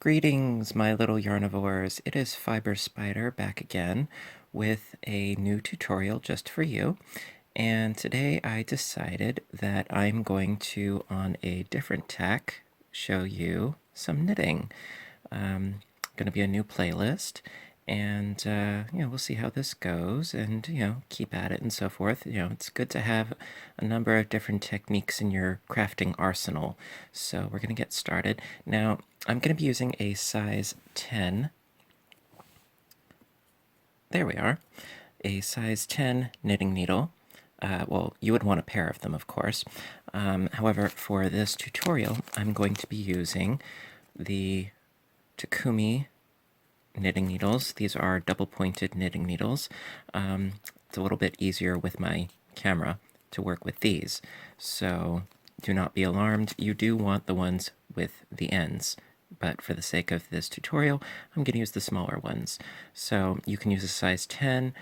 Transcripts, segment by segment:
Greetings, my little yarnivores. It is Fiber Spider back again with a new tutorial just for you. And today I decided that I'm going to, on a different tack, show you some knitting. Going to be a new playlist, and we'll see how this goes, and keep at it and so forth. It's good to have a number of different techniques in your crafting arsenal. So we're going to get started now. I'm going to be using a size 10. There we are. A size 10 knitting needle. Well, you would want a pair of them, of course. However, for this tutorial, I'm going to be using the Takumi knitting needles. These are double-pointed knitting needles. It's a little bit easier with my camera to work with these. So do not be alarmed. You do want the ones with the ends. But for the sake of this tutorial, I'm going to use the smaller ones. So you can use a size 10.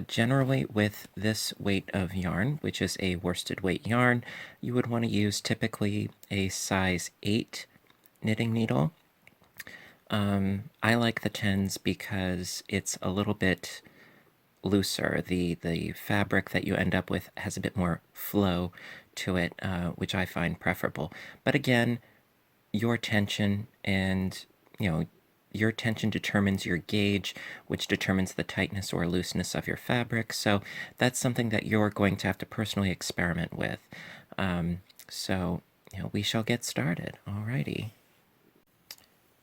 Generally, with this weight of yarn, which is a worsted weight yarn, you would want to use typically a size 8 knitting needle. I like the 10s because it's a little bit looser. The fabric that you end up with has a bit more flow to it, which I find preferable. But again, your tension and, your tension determines your gauge, which determines the tightness or looseness of your fabric. So that's something that you're going to have to personally experiment with. We shall get started. Alrighty.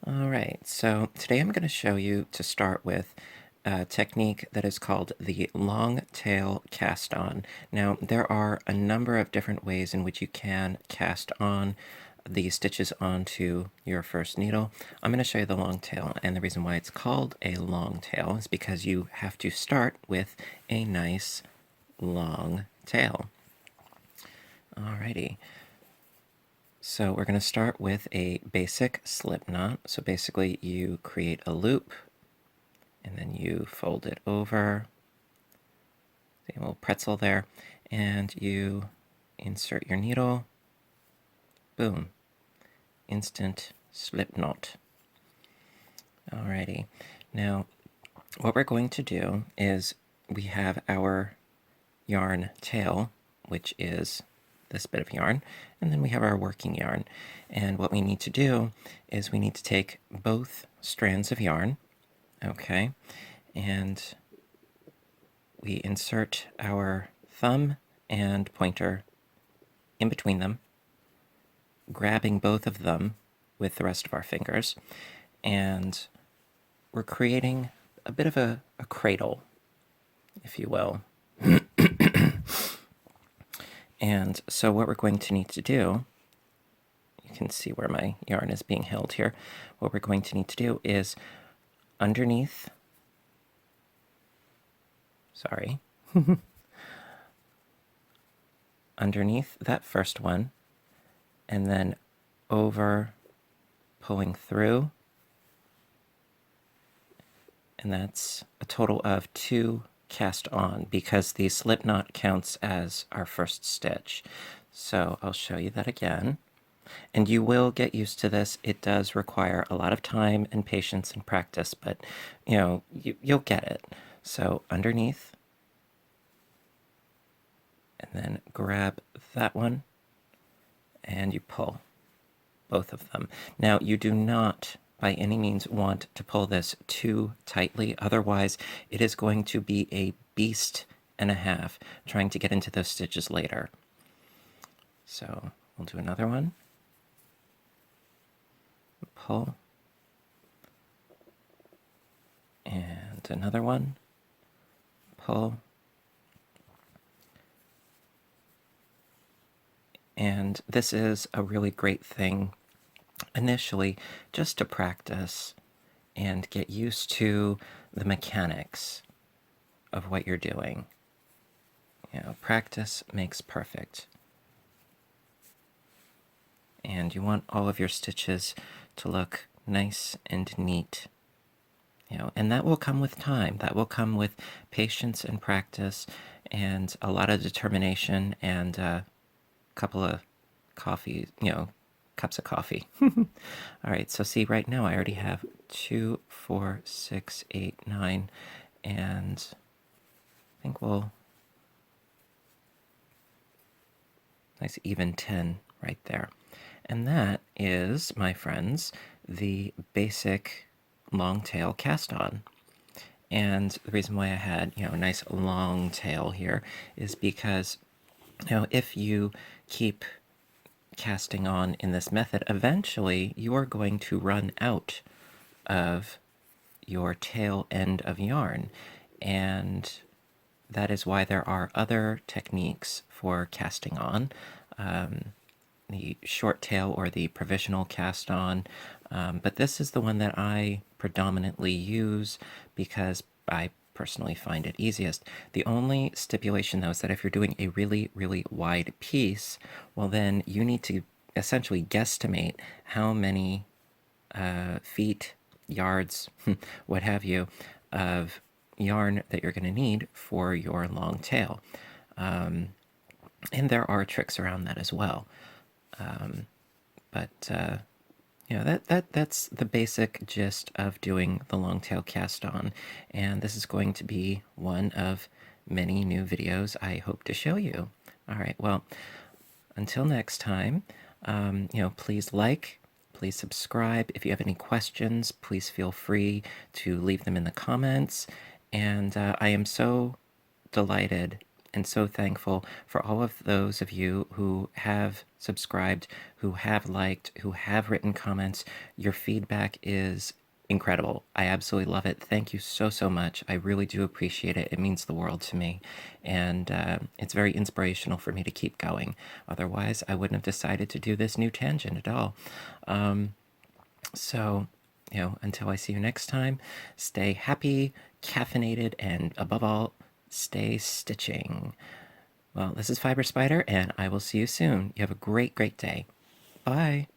Alright, so today I'm going to show you, to start with, a technique that is called the long tail cast on. Now, there are a number of different ways in which you can cast on the stitches onto your first needle. I'm going to show you the long tail, and the reason why it's called a long tail is because you have to start with a nice long tail. Alrighty. So we're going to start with a basic slip knot. So basically you create a loop and then you fold it over, a little pretzel there, and you insert your needle. Boom. Instant slip knot. Alrighty. Now what we're going to do is we have our yarn tail, which is this bit of yarn, and then we have our working yarn. And what we need to do is we need to take both strands of yarn, okay, and we insert our thumb and pointer in between them, grabbing both of them with the rest of our fingers, and we're creating a bit of a cradle, if you will. And so what we're going to need to do, you can see where my yarn is being held here. What we're going to need to do is underneath, underneath that first one, and then over, pulling through, and that's a total of 2 cast on, because the slip knot counts as our first stitch. So I'll show you that again. And you will get used to this. It does require a lot of time and patience and practice, but you'll get it. So underneath, and then grab that one, and you pull both of them. Now, you do not by any means want to pull this too tightly, otherwise it is going to be a beast and a half trying to get into those stitches later. So we'll do another one. Pull. And another one. Pull. And this is a really great thing initially, just to practice and get used to the mechanics of what you're doing. Practice makes perfect. And you want all of your stitches to look nice and neat. And that will come with time. That will come with patience and practice and a lot of determination and a couple of cups of coffee. All right, so see, right now I already have 2, 4, 6, 8, 9, and I think we'll nice even 10 right there. And that is, my friends, the basic long tail cast on. And the reason why I had, a nice long tail here is because, if you keep casting on in this method, eventually you are going to run out of your tail end of yarn. And that is why there are other techniques for casting on. The short tail or the provisional cast on, but this is the one that I predominantly use because I personally find it easiest. The only stipulation though is that if you're doing a really, really wide piece, well then you need to essentially guesstimate how many feet, yards, what have you, of yarn that you're going to need for your long tail. And there are tricks around that as well. But that's the basic gist of doing the long tail cast on, and this is going to be one of many new videos I hope to show you. All right, well, until next time, please please subscribe. If you have any questions, please feel free to leave them in the comments. And I am so delighted and so thankful for all of those of you who have subscribed, who have liked, who have written comments. Your feedback is incredible. I absolutely love it. Thank you so, so much. I really do appreciate it. It means the world to me. And it's very inspirational for me to keep going. Otherwise, I wouldn't have decided to do this new tangent at all. So, until I see you next time, stay happy, caffeinated, and above all, stay stitching. Well, this is Fiber Spider, and I will see you soon. You have a great, great day. Bye.